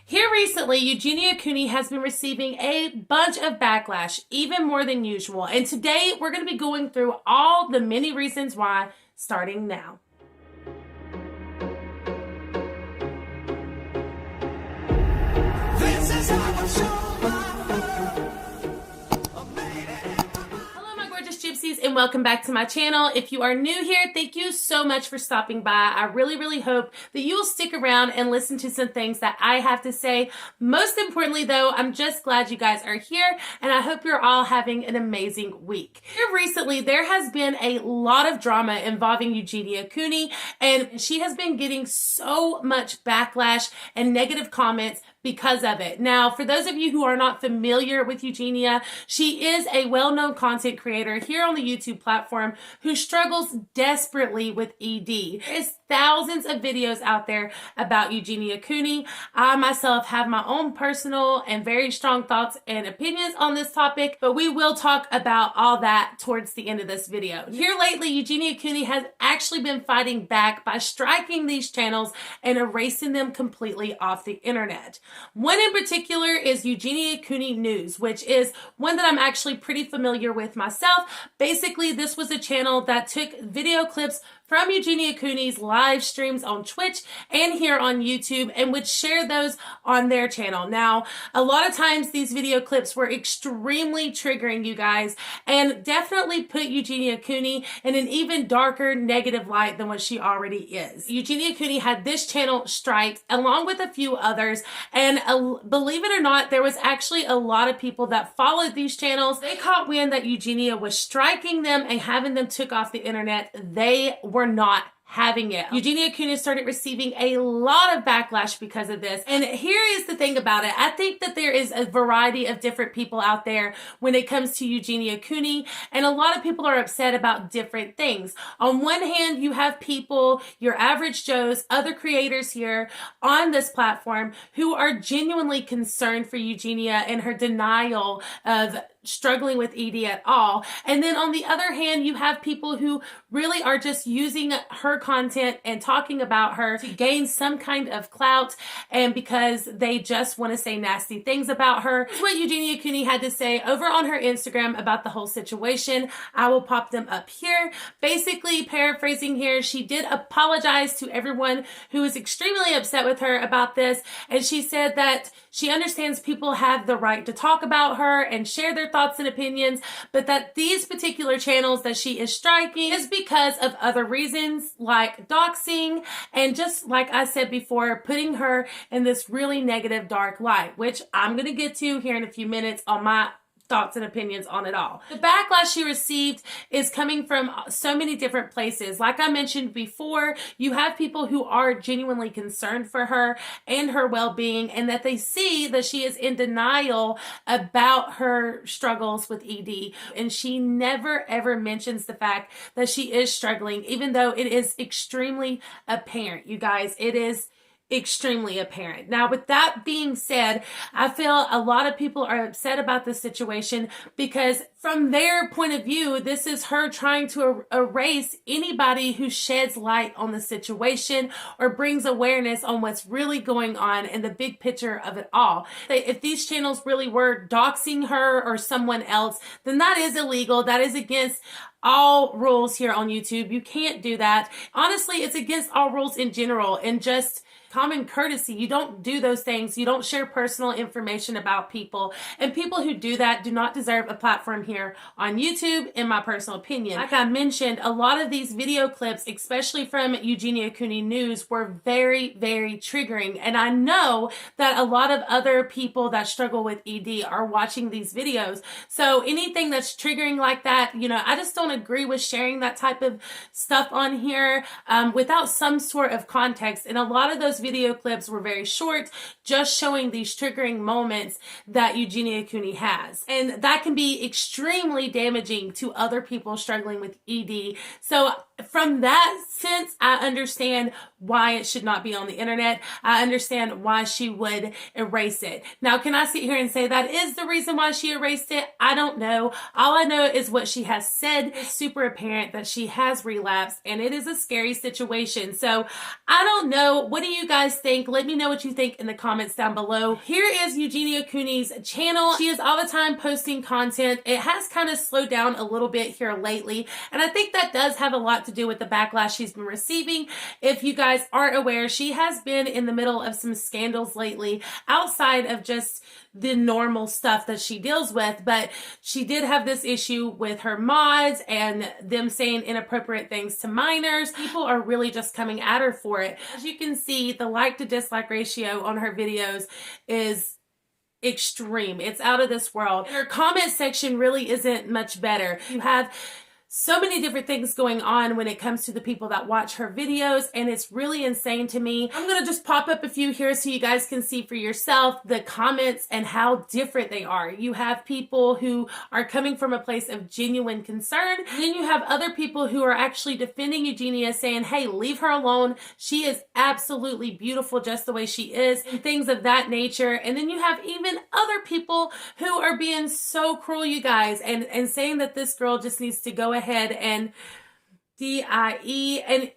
Here recently, Eugenia Cooney has been receiving a bunch of backlash, even more than usual. And today, we're going to be going through all the many reasons why, starting now. This is how I show my love. Hello, my gorgeous gypsies, and welcome back to my channel. If you are new here, thank you so much for stopping by. I really hope that you will stick around and listen to some things that I have to say. Most importantly, though, I'm just glad you guys are here, and I hope you're all having an amazing week. Here recently, there has been a lot of drama involving Eugenia Cooney, and she has been getting so much backlash and negative comments because of it. Now, for those of you who are not familiar with Eugenia, she is a well-known content creator here on the YouTube platform who struggles desperately with ED. There is thousands of videos out there about Eugenia Cooney. I myself have my own personal and very strong thoughts and opinions on this topic, but we will talk about all that towards the end of this video. Here lately, Eugenia Cooney has actually been fighting back by striking these channels and erasing them completely off the internet. One in particular is Eugenia Cooney News, which is one that I'm actually pretty familiar with myself. Basically, this was a channel that took video clips from Eugenia Cooney's live streams on Twitch and here on YouTube and would share those on their channel. Now, a lot of times these video clips were extremely triggering, you guys, and definitely put Eugenia Cooney in an even darker negative light than what she already is. Eugenia Cooney had this channel striked along with a few others, and believe it or not, there was actually a lot of people that followed these channels. They caught wind that Eugenia was striking them and having them took off the internet. They were not having it. Eugenia Cooney started receiving a lot of backlash because of this. And here is the thing about it. I think that there is a variety of different people out there when it comes to Eugenia Cooney, and a lot of people are upset about different things. On one hand, you have people, your average Joes, other creators here on this platform who are genuinely concerned for Eugenia and her denial of struggling with ED at all. And then on the other hand, you have people who really are just using her content and talking about her to gain some kind of clout, and because they just want to say nasty things about her. Here's what Eugenia Cooney had to say over on her Instagram about the whole situation. I will pop them up here. Basically, paraphrasing here, she did apologize to everyone who was extremely upset with her about this, and she said that she understands people have the right to talk about her and share their thoughts and opinions, but that these particular channels that she is striking is because of other reasons like doxing and, just like I said before, putting her in this really negative dark light, which I'm going to get to here in a few minutes on my thoughts and opinions on it all. The backlash she received is coming from so many different places. Like I mentioned before, you have people who are genuinely concerned for her and her well-being, and that they see that she is in denial about her struggles with ED, and she never ever mentions the fact that she is struggling, even though it is extremely apparent. You guys, it is extremely apparent. Now, with that being said, I feel a lot of people are upset about this situation because from their point of view, this is her trying to erase anybody who sheds light on the situation or brings awareness on what's really going on in the big picture of it all. If these channels really were doxing her or someone else, then that is illegal. That is against all rules here on YouTube. You can't do that. Honestly, it's against all rules in general and just common courtesy. You don't do those things. You don't share personal information about people. And people who do that do not deserve a platform here on YouTube, in my personal opinion. Like I mentioned, a lot of these video clips, especially from Eugenia Cooney News, were very triggering. And I know that a lot of other people that struggle with ED are watching these videos. So anything that's triggering like that, you know, I just don't agree with sharing that type of stuff on here without some sort of context. And a lot of those video clips were very short, just showing these triggering moments that Eugenia Cooney has. And that can be extremely damaging to other people struggling with ED. So from that sense, I understand why it should not be on the internet. I understand why she would erase it. Now, can I sit here and say that is the reason why she erased it? I don't know. All I know is what she has said. It's super apparent that she has relapsed, and it is a scary situation. So I don't know. What do you guys think? Let me know what you think in the comments down below. Here is Eugenia Cooney's channel. She is all the time posting content. It has kind of slowed down a little bit here lately, and I think that does have a lot to do with the backlash she's been receiving. If you guys aren't aware, she has been in the middle of some scandals lately outside of just the normal stuff that she deals with, but she did have this issue with her mods and them saying inappropriate things to minors. People are really just coming at her for it. As you can see, the like to dislike ratio on her videos is extreme. It's out of this world. Her comment section really isn't much better. You have so many different things going on when it comes to the people that watch her videos, and it's really insane to me. I'm gonna just pop up a few here so you guys can see for yourself the comments and how different they are. You have people who are coming from a place of genuine concern, and then you have other people who are actually defending Eugenia, saying, hey, leave her alone. She is absolutely beautiful just the way she is, and things of that nature. And then you have even other people who are being so cruel, you guys, and saying that this girl just needs to go ahead and DIE, and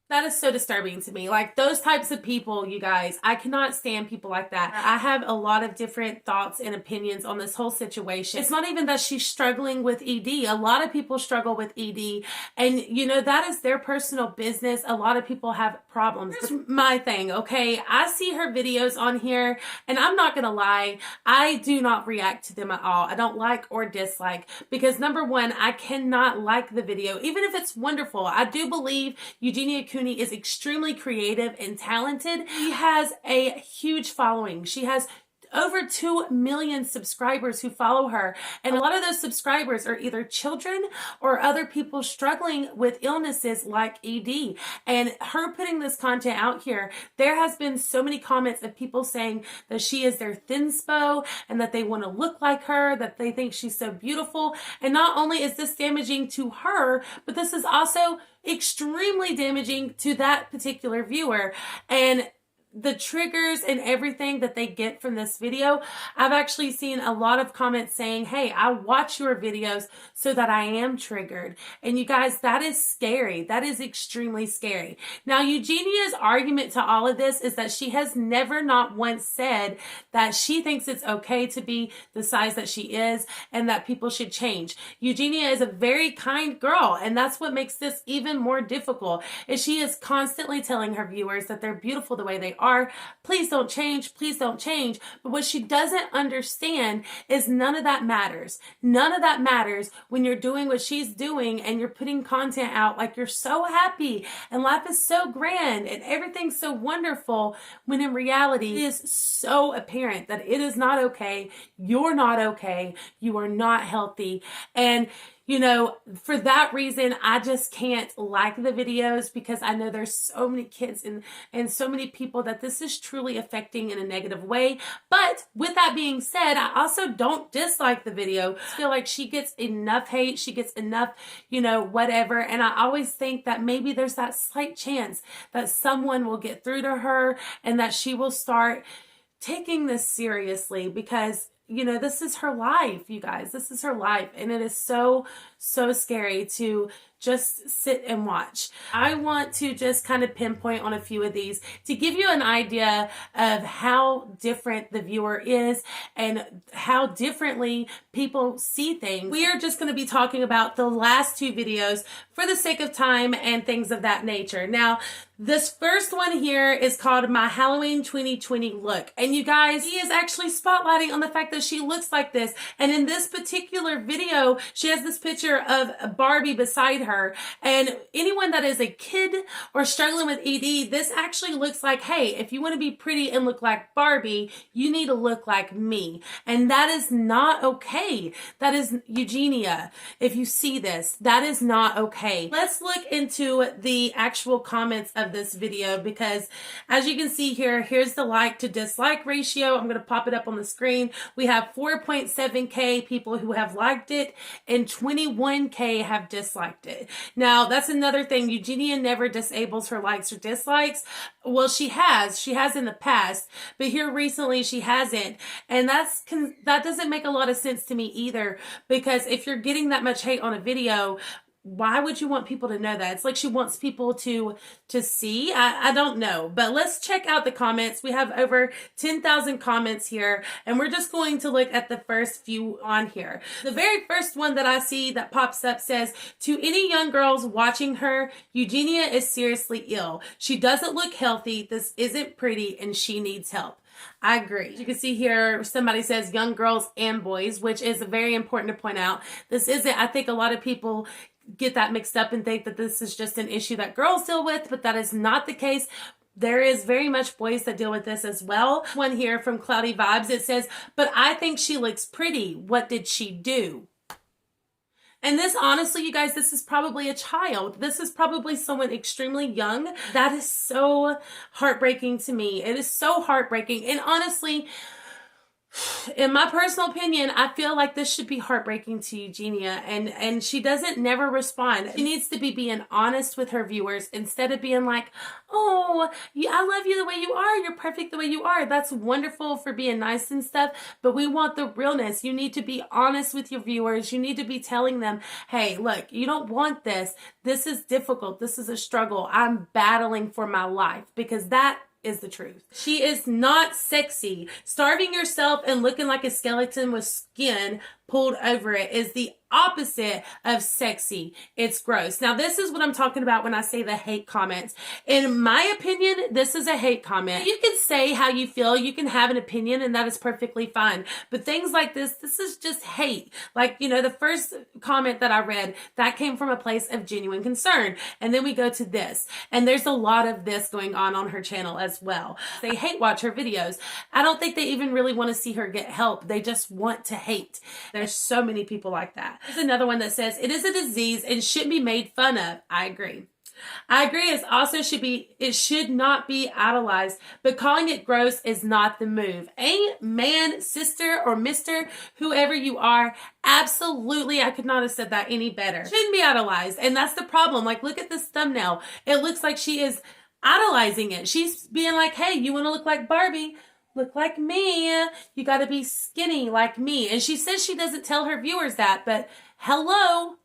that is so disturbing to me. Like, those types of people, you guys, I cannot stand people like that. I have a lot of different thoughts and opinions on this whole situation. It's not even that she's struggling with ED. A lot of people struggle with ED, and you know, that is their personal business. A lot of people have problems. Here's my thing, okay? I see her videos on here, and I'm not gonna lie, I do not react to them at all. I don't like or dislike, because number one, I cannot like the video, even if it's wonderful. I do believe Eugenia Cooney is extremely creative and talented. She has a huge following. She has over 2 million subscribers who follow her, and a lot of those subscribers are either children or other people struggling with illnesses like ED. And her putting this content out here, there has been so many comments of people saying that she is their thinspo and that they want to look like her, that they think she's so beautiful. And not only is this damaging to her, but this is also extremely damaging to that particular viewer. And the triggers and everything that they get from this video, I've actually seen a lot of comments saying, hey, I watch your videos so that I am triggered. And you guys, that is scary. That is extremely scary. Now, Eugenia's argument to all of this is that she has never, not once, said that she thinks it's okay to be the size that she is and that people should change. Eugenia is a very kind girl, and that's what makes this even more difficult, is she is constantly telling her viewers that they're beautiful the way they are. Please don't change. Please don't change. But what she doesn't understand is none of that matters. None of that matters when you're doing what she's doing and you're putting content out like you're so happy and life is so grand and everything's so wonderful, when in reality it is so apparent that it is not okay. You're not okay. You are not healthy. And you know, for that reason, I just can't like the videos, because I know there's so many kids and so many people that this is truly affecting in a negative way. But with that being said, I also don't dislike the video. I feel like she gets enough hate. She gets enough, you know, whatever. And I always think that maybe there's that slight chance that someone will get through to her and that she will start taking this seriously, because you know, this is her life, you guys. This is her life. And it is so, so scary to just sit and watch. I want to just kind of pinpoint on a few of these to give you an idea of how different the viewer is and how differently people see things. We are just going to be talking about the last two videos for the sake of time and things of that nature. Now, this first one here is called My Halloween 2020 Look. And you guys, he is actually spotlighting on the fact that she looks like this. And in this particular video, she has this picture of Barbie beside her. And anyone that is a kid or struggling with ED, this actually looks like, hey, if you want to be pretty and look like Barbie, you need to look like me. And that is not okay. That is Eugenia. If you see this, that is not okay. Let's look into the actual comments of this video, because as you can see here, here's the like to dislike ratio. I'm going to pop it up on the screen. We have 4.7K people who have liked it and 21K have disliked it. it. Now, that's another thing. Eugenia never disables her likes or dislikes. Well, she has in the past, but here recently she hasn't. And that doesn't make a lot of sense to me either, because if you're getting that much hate on a video, why would you want people to know that? It's like she wants people to see. I don't know. But let's check out the comments. We have over 10,000 comments here, and we're just going to look at the first few on here. The very first one that I see that pops up says, to any young girls watching her, Eugenia is seriously ill. She doesn't look healthy. This isn't pretty, and she needs help. I agree. You can see here somebody says young girls and boys, which is very important to point out. This isn't, I think a lot of people get that mixed up and think that this is just an issue that girls deal with, but that is not the case. There is very much boys that deal with this as well. One here from Cloudy Vibes, it says, but I think she looks pretty. What did she do? And this, honestly, you guys, this is probably a child. This is probably someone extremely young. That is so heartbreaking to me. It is so heartbreaking. And honestly, in my personal opinion, I feel like this should be heartbreaking to Eugenia, and she doesn't never respond. She needs to be being honest with her viewers instead of being like, oh, I love you the way you are. You're perfect the way you are. That's wonderful for being nice and stuff, but we want the realness. You need to be honest with your viewers. You need to be telling them, hey, look, you don't want this. This is difficult. This is a struggle. I'm battling for my life, because that is the truth. She is not sexy. Starving yourself and looking like a skeleton with skin pulled over it is the opposite of sexy. It's gross. Now, this is what I'm talking about when I say the hate comments. In my opinion, this is a hate comment. You can say how you feel. You can have an opinion, and that is perfectly fine. But things like this is just hate. Like, you know, the first comment that I read, that came from a place of genuine concern. And then we go to this. And there's a lot of this going on her channel as well. They hate watch her videos. I don't think they even really want to see her get help. They just want to hate. There's so many people like that. There's another one that says, it is a disease and shouldn't be made fun of. I agree. I agree. It should not be idolized, but calling it gross is not the move. Amen, sister or mister, whoever you are. Absolutely. I could not have said that any better. Shouldn't be idolized. And that's the problem. Like, look at this thumbnail. It looks like she is idolizing it. She's being like, hey, you want to look like Barbie? Look like me. You got to be skinny like me. And she says she doesn't tell her viewers that, but hello.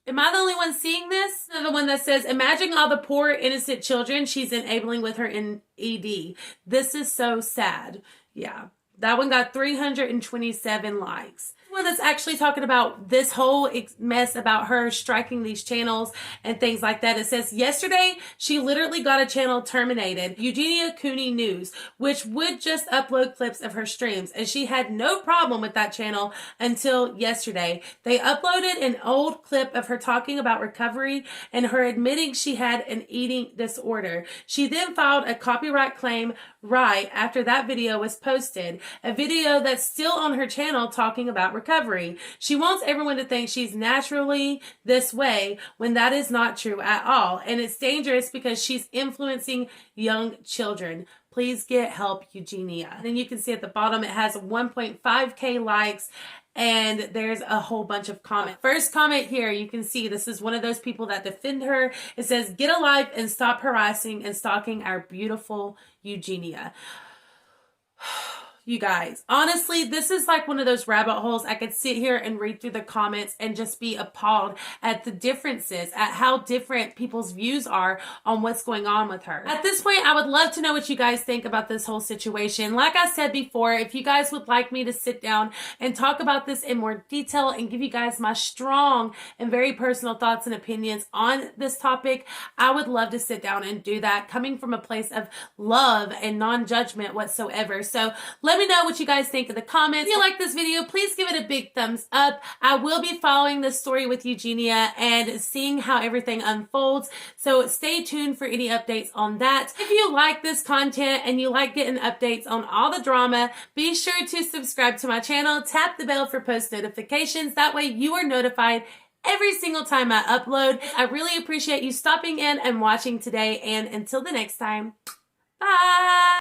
Am I the only one seeing this? Another one that says, imagine all the poor innocent children she's enabling with her in ED. This is so sad. Yeah. That one got 327 likes. One that's actually talking about this whole mess about her striking these channels and things like that. It says, yesterday, she literally got a channel terminated, Eugenia Cooney News, which would just upload clips of her streams. And she had no problem with that channel until yesterday. They uploaded an old clip of her talking about recovery and her admitting she had an eating disorder. She then filed a copyright claim right after that video was posted, a video that's still on her channel talking about recovery. She wants everyone to think she's naturally this way when that is not true at all. And it's dangerous because she's influencing young children. Please get help, Eugenia. And then you can see at the bottom, it has 1.5K likes. And there's a whole bunch of comments. First comment here, you can see this is one of those people that defend her. It says, get a life and stop harassing and stalking our beautiful Eugenia. You guys, honestly, this is like one of those rabbit holes. I could sit here and read through the comments and just be appalled at the differences, at how different people's views are on what's going on with her. At this point, I would love to know what you guys think about this whole situation. Like I said before, if you guys would like me to sit down and talk about this in more detail and give you guys my strong and very personal thoughts and opinions on this topic, I would love to sit down and do that, coming from a place of love and non-judgment whatsoever. So let me know what you guys think in the comments. If you like this video, please give it a big thumbs up. I will be following this story with Eugenia and seeing how everything unfolds. So stay tuned for any updates on that. If you like this content and you like getting updates on all the drama, be sure to subscribe to my channel. Tap the bell for post notifications. That way you are notified every single time I upload. I really appreciate you stopping in and watching today. And until the next time, bye.